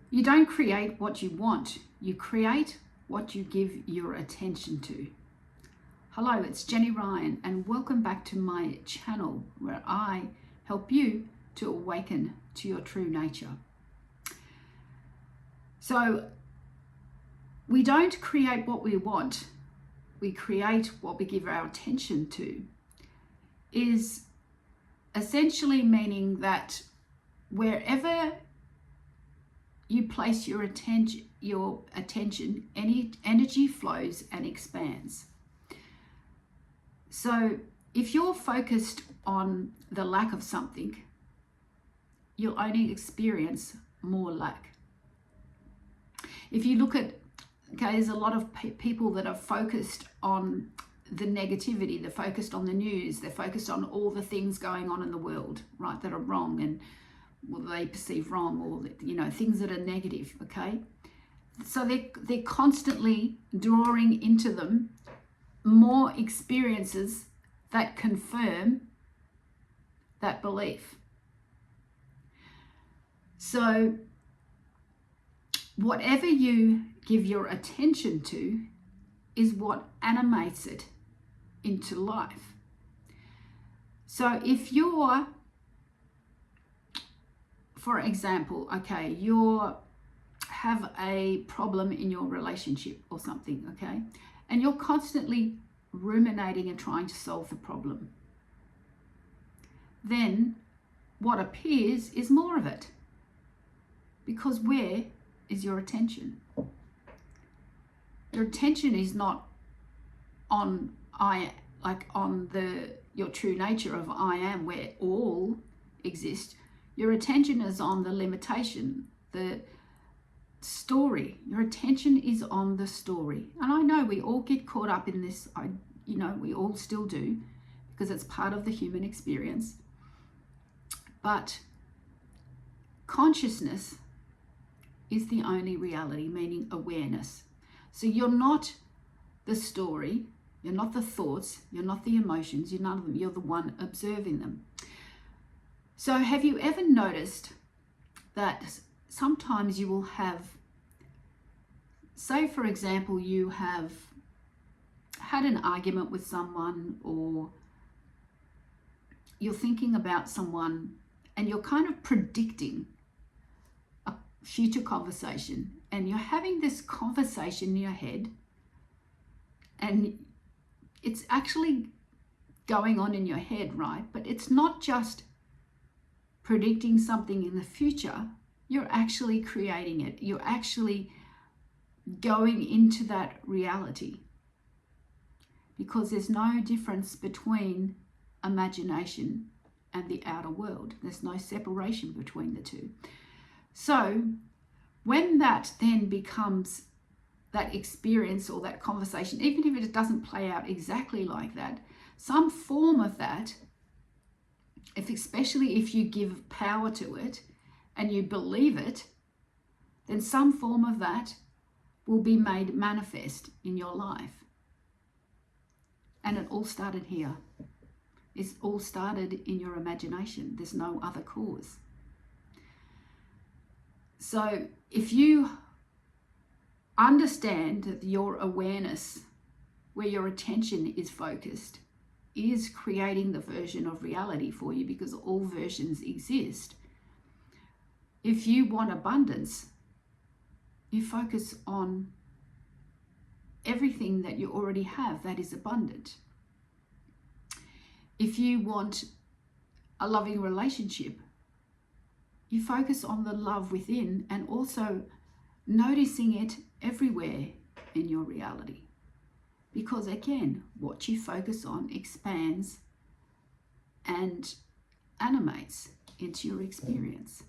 You don't create what you want. You create what you give your attention to. Hello, it's Jenni Ryan, and welcome back to my channel where I help you to awaken to your true nature. So, we don't create what we want. We create what we give our attention to. Is essentially meaning that wherever you place your attention, any energy flows and expands. So if you're focused on the lack of something, you'll only experience more lack. If you look at, there's a lot of people that are focused on the negativity, they're focused on the news, they're focused on all the things going on in the world, right, that are wrong and they perceive wrong, or things that are negative. Okay, so they're constantly drawing into them more experiences that confirm that belief. So whatever you give your attention to is what animates it into life. So if you're, for example, okay, you have a problem in your relationship or something, okay, and you're constantly ruminating and trying to solve the problem, then what appears is more of it. Because where is your attention? Your attention is not on your true nature of I am, where all exist. Your attention is on the limitation, the story. Your attention is on the story. And I know we all get caught up in this, we all still do, because it's part of the human experience. But consciousness is the only reality, meaning awareness. So you're not the story, you're not the thoughts, you're not the emotions, you're none of them, you're the one observing them. So have you ever noticed that sometimes you will have, say for example, you have had an argument with someone, or you're thinking about someone and you're kind of predicting a future conversation, and you're having this conversation in your head and it's actually going on in your head, right? But it's not just predicting something in the future, you're actually creating it. You're actually going into that reality, because there's no difference between imagination and the outer world. There's no separation between the two. So when that then becomes that experience or that conversation, even if it doesn't play out exactly like that, some form of that, especially if you give power to it and you believe it, then some form of that will be made manifest in your life. And it all started here. It's all started in your imagination. There's no other cause. So if you understand that your awareness, where your attention is focused, is creating the version of reality for you, because all versions exist. If you want abundance, you focus on everything that you already have that is abundant. If you want a loving relationship, you focus on the love within and also noticing it everywhere in your reality. Because again, what you focus on expands and animates into your experience.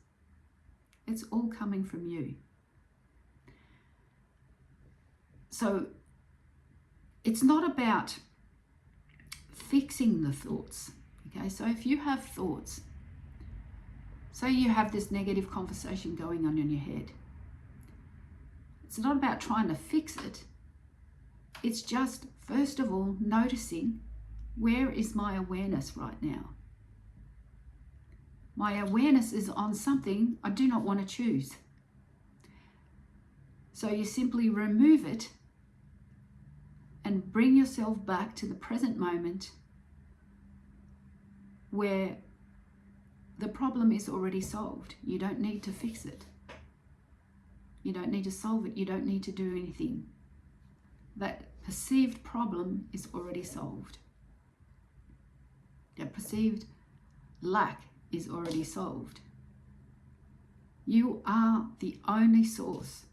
It's all coming from you. So it's not about fixing the thoughts. Okay, so if you have thoughts, say you have this negative conversation going on in your head, it's not about trying to fix it. It's just, first of all, noticing, where is my awareness right now? My awareness is on something I do not want to choose. So you simply remove it and bring yourself back to the present moment where the problem is already solved. You don't need to fix it. You don't need to solve it. You don't need to do anything. That perceived problem is already solved. That perceived lack is already solved. You are the only source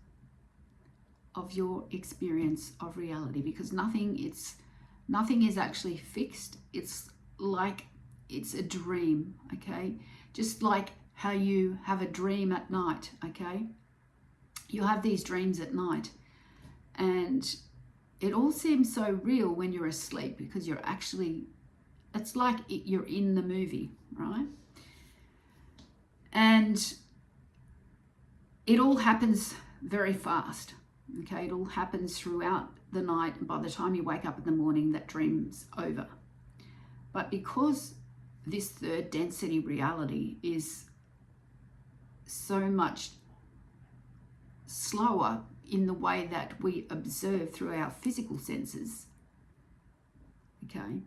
of your experience of reality, because nothing is actually fixed. It's like it's a dream, okay? Just like how you have a dream at night, okay? You have these dreams at night, and it all seems so real when you're asleep, because you're actually, it's like you're in the movie, right? And it all happens very fast, okay? It all happens throughout the night, and by the time you wake up in the morning, that dream's over. But because this third density reality is so much slower in the way that we observe through our physical senses, okay,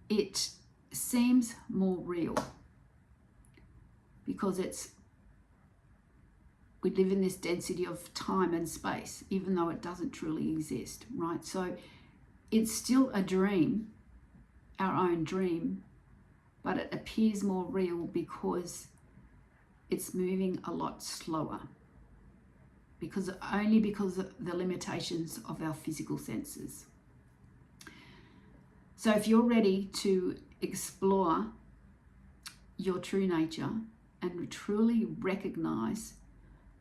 it seems more real, because we live in this density of time and space, even though it doesn't truly exist, right? So it's still a dream, our own dream, but it appears more real because it's moving a lot slower, only because of the limitations of our physical senses. So if you're ready to explore your true nature and truly recognize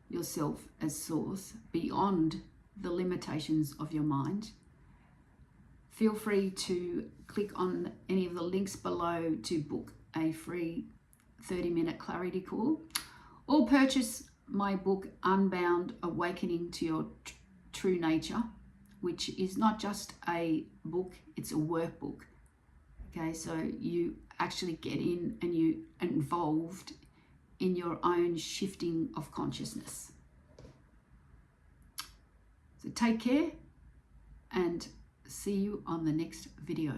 yourself as source beyond the limitations of your mind, feel free to click on any of the links below to book a free 30-minute clarity call, or purchase my book Unbound, Awakening to Your True Nature, which is not just a book, it's a workbook. Okay, so you actually get in and you involved in your own shifting of consciousness. So take care and see you on the next video.